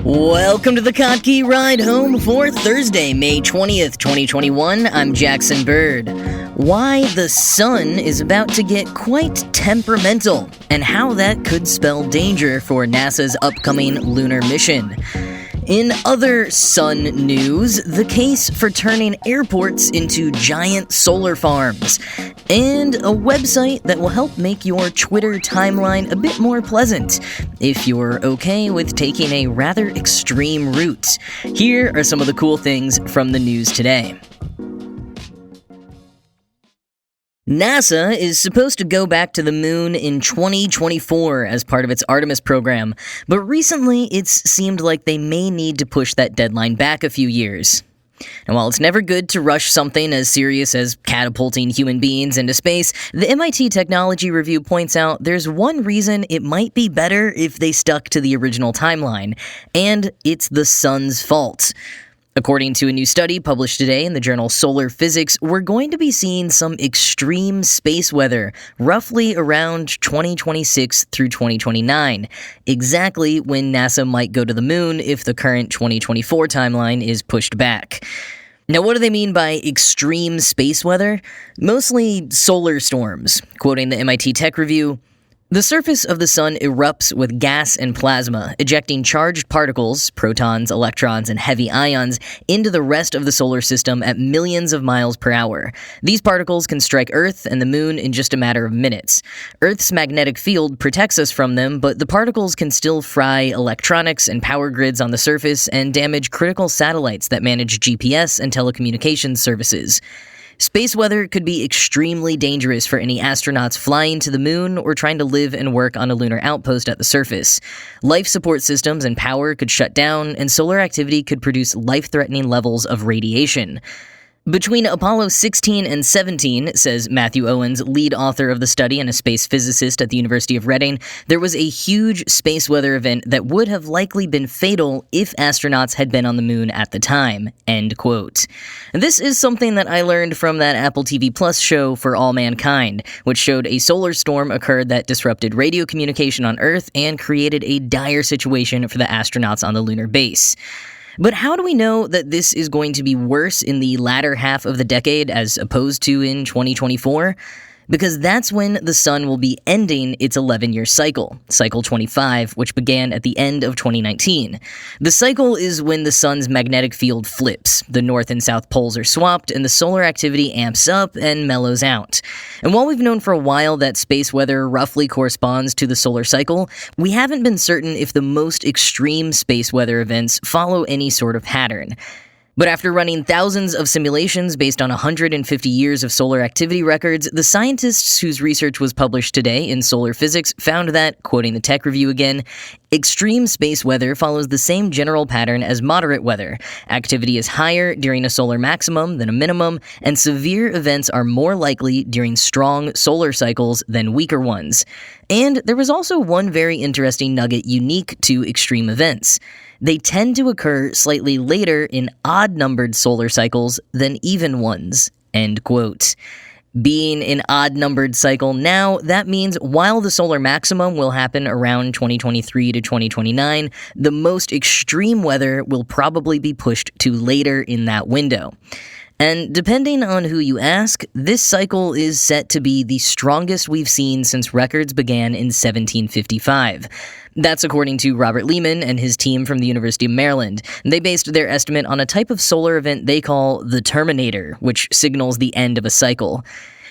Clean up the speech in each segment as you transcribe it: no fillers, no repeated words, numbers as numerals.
Welcome to the Kottke Ride Home for Thursday, May 20th, 2021. I'm Jackson Bird. Why the sun is about to get quite temperamental, and how that could spell danger for NASA's upcoming lunar mission. In other sun news, the case for turning airports into giant solar farms, and a website that will help make your Twitter timeline a bit more pleasant, if you're okay with taking a rather extreme route. Here are some of the cool things from the news today. NASA is supposed to go back to the moon in 2024 as part of its Artemis program, but recently it's seemed like they may need to push that deadline back a few years. And while it's never good to rush something as serious as catapulting human beings into space, the MIT Technology Review points out there's one reason it might be better if they stuck to the original timeline, and it's the sun's fault. According to a new study published today in the journal Solar Physics, we're going to be seeing some extreme space weather roughly around 2026 through 2029, exactly when NASA might go to the moon if the current 2024 timeline is pushed back. Now, what do they mean by extreme space weather? Mostly solar storms. Quoting the MIT Tech Review, "The surface of the sun erupts with gas and plasma, ejecting charged particles, protons, electrons, and heavy ions, into the rest of the solar system at millions of miles per hour. These particles can strike Earth and the moon in just a matter of minutes. Earth's magnetic field protects us from them, but the particles can still fry electronics and power grids on the surface and damage critical satellites that manage GPS and telecommunications services. Space weather could be extremely dangerous for any astronauts flying to the moon or trying to live and work on a lunar outpost at the surface. Life support systems and power could shut down, and solar activity could produce life-threatening levels of radiation. Between Apollo 16 and 17, says Matthew Owens, lead author of the study and a space physicist at the University of Reading, there was a huge space weather event that would have likely been fatal if astronauts had been on the moon at the time." End quote. This is something that I learned from that Apple TV Plus show For All Mankind, which showed a solar storm occurred that disrupted radio communication on Earth and created a dire situation for the astronauts on the lunar base. But how do we know that this is going to be worse in the latter half of the decade as opposed to in 2024? Because that's when the sun will be ending its 11-year cycle, cycle 25, which began at the end of 2019. The cycle is when the sun's magnetic field flips, the north and south poles are swapped, and the solar activity amps up and mellows out. And while we've known for a while that space weather roughly corresponds to the solar cycle, we haven't been certain if the most extreme space weather events follow any sort of pattern. But after running thousands of simulations based on 150 years of solar activity records, the scientists whose research was published today in Solar Physics found that, quoting the Tech Review again, "Extreme space weather follows the same general pattern as moderate weather. Activity is higher during a solar maximum than a minimum, and severe events are more likely during strong solar cycles than weaker ones." And there was also one very interesting nugget unique to extreme events. They tend to occur slightly later in odd-numbered solar cycles than even ones. End quote. Being an odd-numbered cycle now, that means while the solar maximum will happen around 2023 to 2029, the most extreme weather will probably be pushed to later in that window. And depending on who you ask, this cycle is set to be the strongest we've seen since records began in 1755. That's according to Robert Lehman and his team from the University of Maryland. They based their estimate on a type of solar event they call the Terminator, which signals the end of a cycle.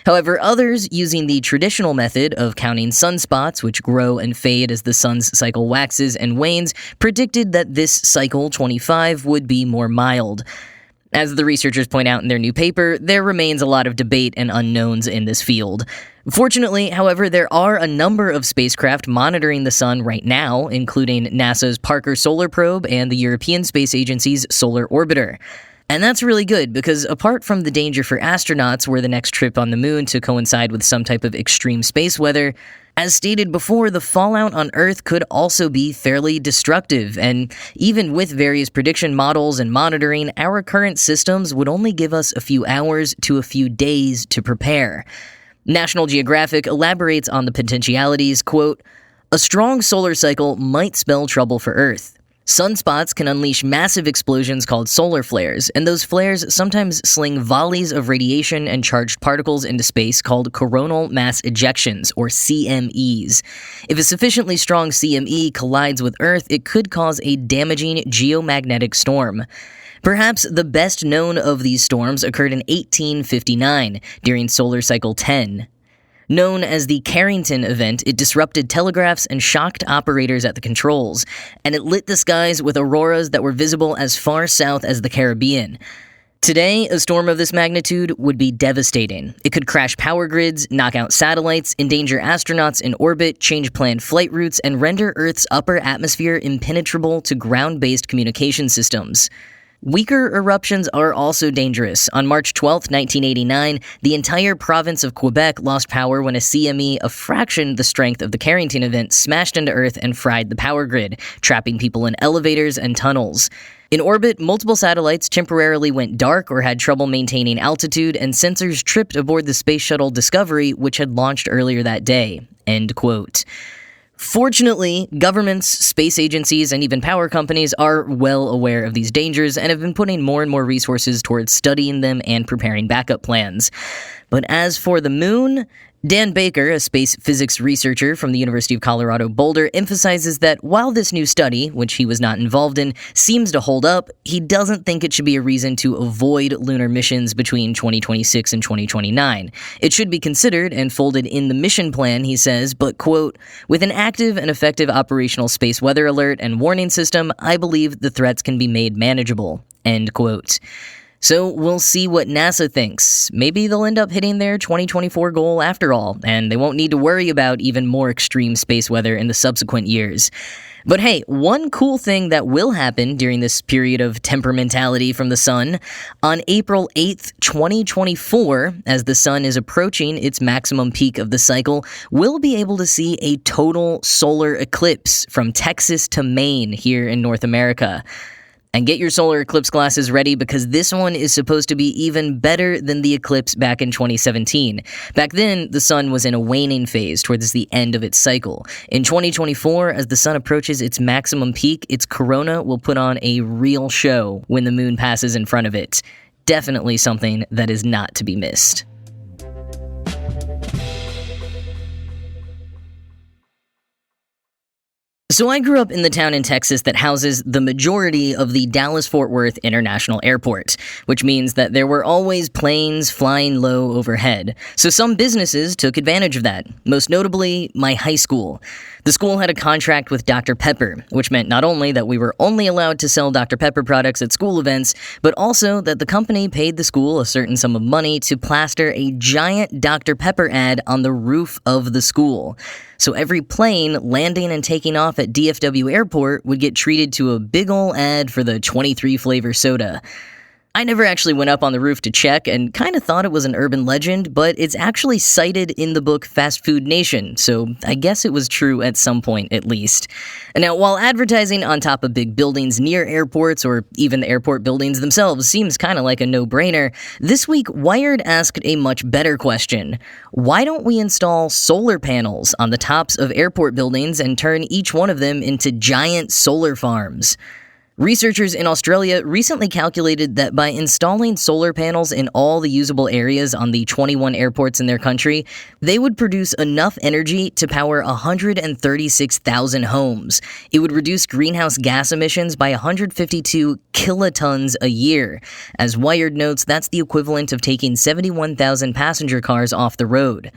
However, others, using the traditional method of counting sunspots, which grow and fade as the sun's cycle waxes and wanes, predicted that this cycle 25 would be more mild. As the researchers point out in their new paper, there remains a lot of debate and unknowns in this field. Fortunately, however, there are a number of spacecraft monitoring the sun right now, including NASA's Parker Solar Probe and the European Space Agency's Solar Orbiter. And that's really good, because apart from the danger for astronauts were the next trip on the moon to coincide with some type of extreme space weather, as stated before, the fallout on Earth could also be fairly destructive, and even with various prediction models and monitoring, our current systems would only give us a few hours to a few days to prepare. National Geographic elaborates on the potentialities, quote, "A strong solar cycle might spell trouble for Earth. Sunspots can unleash massive explosions called solar flares, and those flares sometimes sling volleys of radiation and charged particles into space called coronal mass ejections, or CMEs. If a sufficiently strong CME collides with Earth, it could cause a damaging geomagnetic storm. Perhaps the best known of these storms occurred in 1859, during solar cycle 10. Known as the Carrington event, it disrupted telegraphs and shocked operators at the controls, and it lit the skies with auroras that were visible as far south as the Caribbean. Today, a storm of this magnitude would be devastating. It could crash power grids, knock out satellites, endanger astronauts in orbit, change planned flight routes, and render Earth's upper atmosphere impenetrable to ground-based communication systems. Weaker eruptions are also dangerous. On March 12, 1989, the entire province of Quebec lost power when a CME a fraction the strength of the Carrington event smashed into Earth and fried the power grid, trapping people in elevators and tunnels. In orbit, multiple satellites temporarily went dark or had trouble maintaining altitude, and sensors tripped aboard the Space Shuttle Discovery, which had launched earlier that day. End quote. Fortunately, governments, space agencies, and even power companies are well aware of these dangers and have been putting more and more resources towards studying them and preparing backup plans. But as for the moon, Dan Baker, a space physics researcher from the University of Colorado Boulder, emphasizes that while this new study, which he was not involved in, seems to hold up, he doesn't think it should be a reason to avoid lunar missions between 2026 and 2029. It should be considered and folded in the mission plan, he says, but, quote, "With an active and effective operational space weather alert and warning system, I believe the threats can be made manageable," end quote. So we'll see what NASA thinks. Maybe they'll end up hitting their 2024 goal after all, and they won't need to worry about even more extreme space weather in the subsequent years. But hey, one cool thing that will happen during this period of temperamentality from the sun, on April 8th, 2024, as the sun is approaching its maximum peak of the cycle, we'll be able to see a total solar eclipse from Texas to Maine here in North America. And get your solar eclipse glasses ready, because this one is supposed to be even better than the eclipse back in 2017. Back then, the sun was in a waning phase towards the end of its cycle. In 2024, as the sun approaches its maximum peak, its corona will put on a real show when the moon passes in front of it. Definitely something that is not to be missed. So I grew up in the town in Texas that houses the majority of the Dallas-Fort Worth International Airport, which means that there were always planes flying low overhead. So some businesses took advantage of that, most notably my high school. The school had a contract with Dr. Pepper, which meant not only that we were only allowed to sell Dr. Pepper products at school events, but also that the company paid the school a certain sum of money to plaster a giant Dr. Pepper ad on the roof of the school. So every plane landing and taking off at DFW Airport would get treated to a big ol' ad for the 23 flavor soda. I never actually went up on the roof to check and kind of thought it was an urban legend, but it's actually cited in the book Fast Food Nation, so I guess it was true at some point at least. And now, while advertising on top of big buildings near airports or even the airport buildings themselves seems kind of like a no-brainer, this week Wired asked a much better question. Why don't we install solar panels on the tops of airport buildings and turn each one of them into giant solar farms? Researchers in Australia recently calculated that by installing solar panels in all the usable areas on the 21 airports in their country, they would produce enough energy to power 136,000 homes. It would reduce greenhouse gas emissions by 152 kilotons a year. As Wired notes, that's the equivalent of taking 71,000 passenger cars off the road.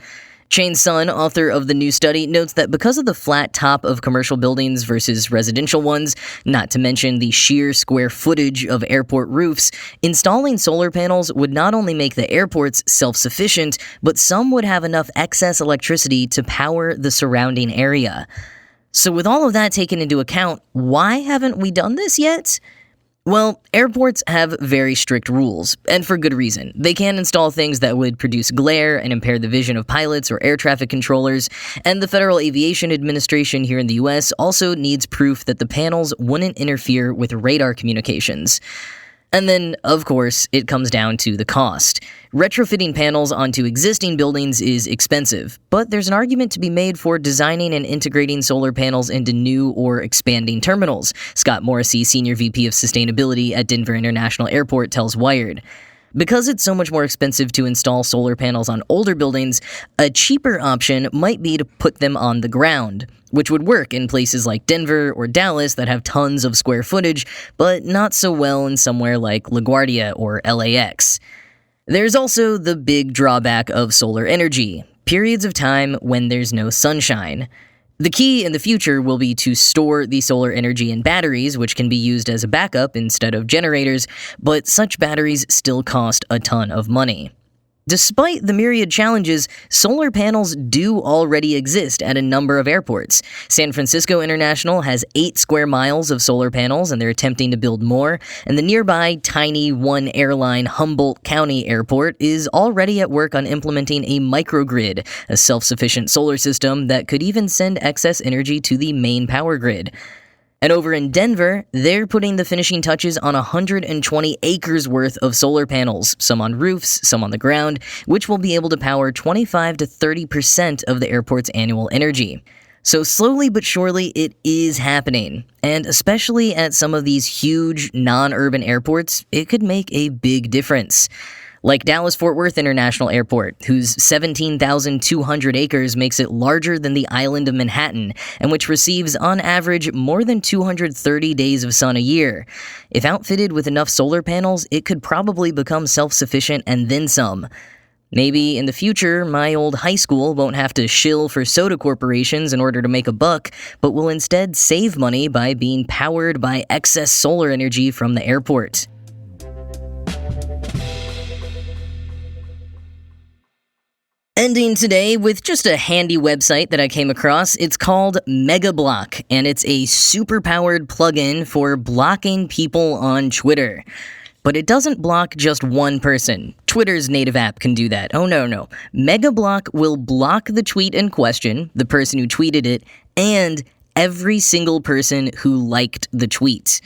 Shane Sun, author of the new study, notes that because of the flat top of commercial buildings versus residential ones, not to mention the sheer square footage of airport roofs, installing solar panels would not only make the airports self-sufficient, but some would have enough excess electricity to power the surrounding area. So with all of that taken into account, why haven't we done this yet? Well, airports have very strict rules, and for good reason. They can't install things that would produce glare and impair the vision of pilots or air traffic controllers, and the Federal Aviation Administration here in the US also needs proof that the panels wouldn't interfere with radar communications. And then, of course, it comes down to the cost. Retrofitting panels onto existing buildings is expensive, but there's an argument to be made for designing and integrating solar panels into new or expanding terminals, Scott Morrissey, Senior VP of Sustainability at Denver International Airport, tells Wired. Because it's so much more expensive to install solar panels on older buildings, a cheaper option might be to put them on the ground, which would work in places like Denver or Dallas that have tons of square footage, but not so well in somewhere like LaGuardia or LAX. There's also the big drawback of solar energy: periods of time when there's no sunshine. The key in the future will be to store the solar energy in batteries, which can be used as a backup instead of generators, but such batteries still cost a ton of money. Despite the myriad challenges, solar panels do already exist at a number of airports. San Francisco International has 8 square miles of solar panels, and they're attempting to build more, and the nearby tiny one-airline Humboldt County Airport is already at work on implementing a microgrid, a self-sufficient solar system that could even send excess energy to the main power grid. And over in Denver, they're putting the finishing touches on 120 acres worth of solar panels, some on roofs, some on the ground, which will be able to power 25 to 30% of the airport's annual energy. So slowly but surely, it is happening. And especially at some of these huge, non-urban airports, it could make a big difference. Like Dallas-Fort Worth International Airport, whose 17,200 acres makes it larger than the island of Manhattan, and which receives, on average, more than 230 days of sun a year. If outfitted with enough solar panels, it could probably become self-sufficient and then some. Maybe in the future, my old high school won't have to shill for soda corporations in order to make a buck, but will instead save money by being powered by excess solar energy from the airport. Ending today with just a handy website that I came across. It's called MegaBlock, and it's a super-powered plugin for blocking people on Twitter. But it doesn't block just one person. Twitter's native app can do that. Oh, no. MegaBlock will block the tweet in question, the person who tweeted it, and every single person who liked the tweet.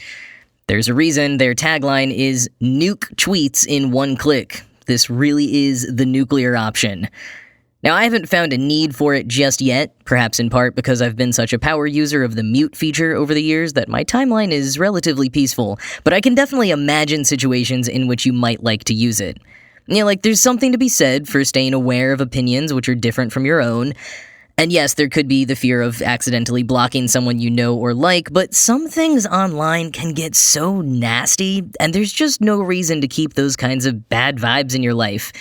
There's a reason their tagline is "Nuke tweets in one click." This really is the nuclear option. Now, I haven't found a need for it just yet, perhaps in part because I've been such a power user of the mute feature over the years that my timeline is relatively peaceful, but I can definitely imagine situations in which you might like to use it. There's something to be said for staying aware of opinions which are different from your own. And yes, there could be the fear of accidentally blocking someone you know or like, but some things online can get so nasty, and there's just no reason to keep those kinds of bad vibes in your life.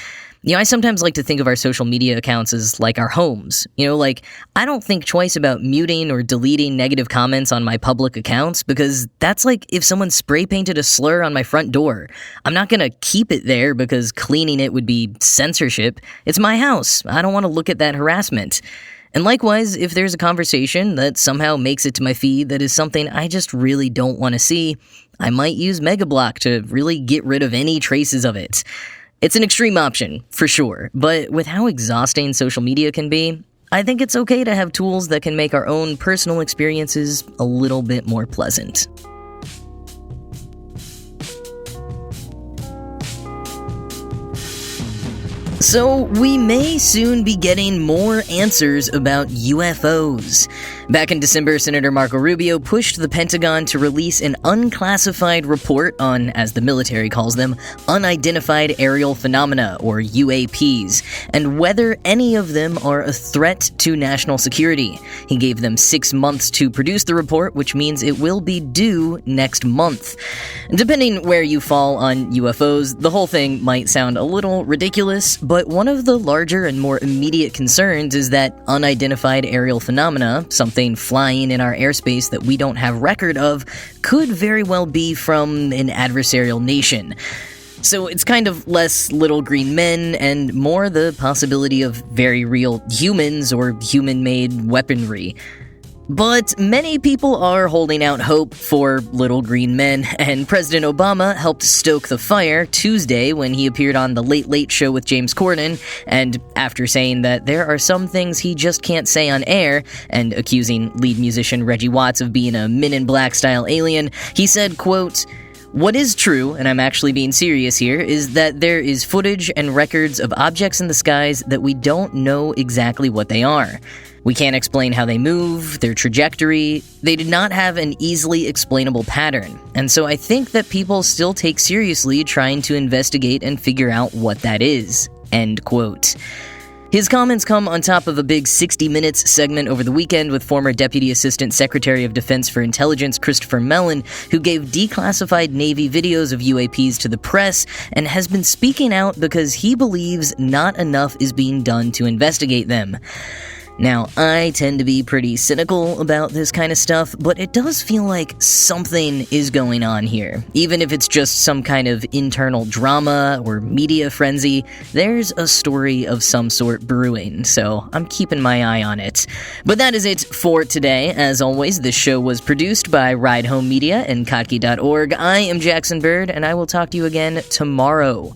I sometimes like to think of our social media accounts as like our homes. I don't think twice about muting or deleting negative comments on my public accounts, because that's like if someone spray painted a slur on my front door. I'm not gonna keep it there because cleaning it would be censorship. It's my house. I don't want to look at that harassment. And likewise, if there's a conversation that somehow makes it to my feed that is something I just really don't want to see, I might use MegaBlock to really get rid of any traces of it. It's an extreme option, for sure, but with how exhausting social media can be, I think it's okay to have tools that can make our own personal experiences a little bit more pleasant. So, we may soon be getting more answers about UFOs. Back in December, Senator Marco Rubio pushed the Pentagon to release an unclassified report on, as the military calls them, unidentified aerial phenomena, or UAPs, and whether any of them are a threat to national security. He gave them 6 months to produce the report, which means it will be due next month. Depending where you fall on UFOs, the whole thing might sound a little ridiculous, but one of the larger and more immediate concerns is that unidentified aerial phenomena, something flying in our airspace that we don't have record of, could very well be from an adversarial nation. So it's kind of less little green men and more the possibility of very real humans or human-made weaponry. But many people are holding out hope for little green men, and President Obama helped stoke the fire Tuesday when he appeared on The Late Late Show with James Corden, and after saying that there are some things he just can't say on air, and accusing lead musician Reggie Watts of being a Men in Black-style alien, he said, quote, What is true, and I'm actually being serious here, is that there is footage and records of objects in the skies that we don't know exactly what they are. We can't explain how they move, their trajectory. They did not have an easily explainable pattern, and so I think that people still take seriously trying to investigate and figure out what that is." End quote. His comments come on top of a big 60 Minutes segment over the weekend with former Deputy Assistant Secretary of Defense for Intelligence Christopher Mellon, who gave declassified Navy videos of UAPs to the press and has been speaking out because he believes not enough is being done to investigate them. Now, I tend to be pretty cynical about this kind of stuff, but it does feel like something is going on here. Even if it's just some kind of internal drama or media frenzy, there's a story of some sort brewing, so I'm keeping my eye on it. But that is it for today. As always, this show was produced by Ride Home Media and Kottke.org. I am Jackson Bird, and I will talk to you again tomorrow.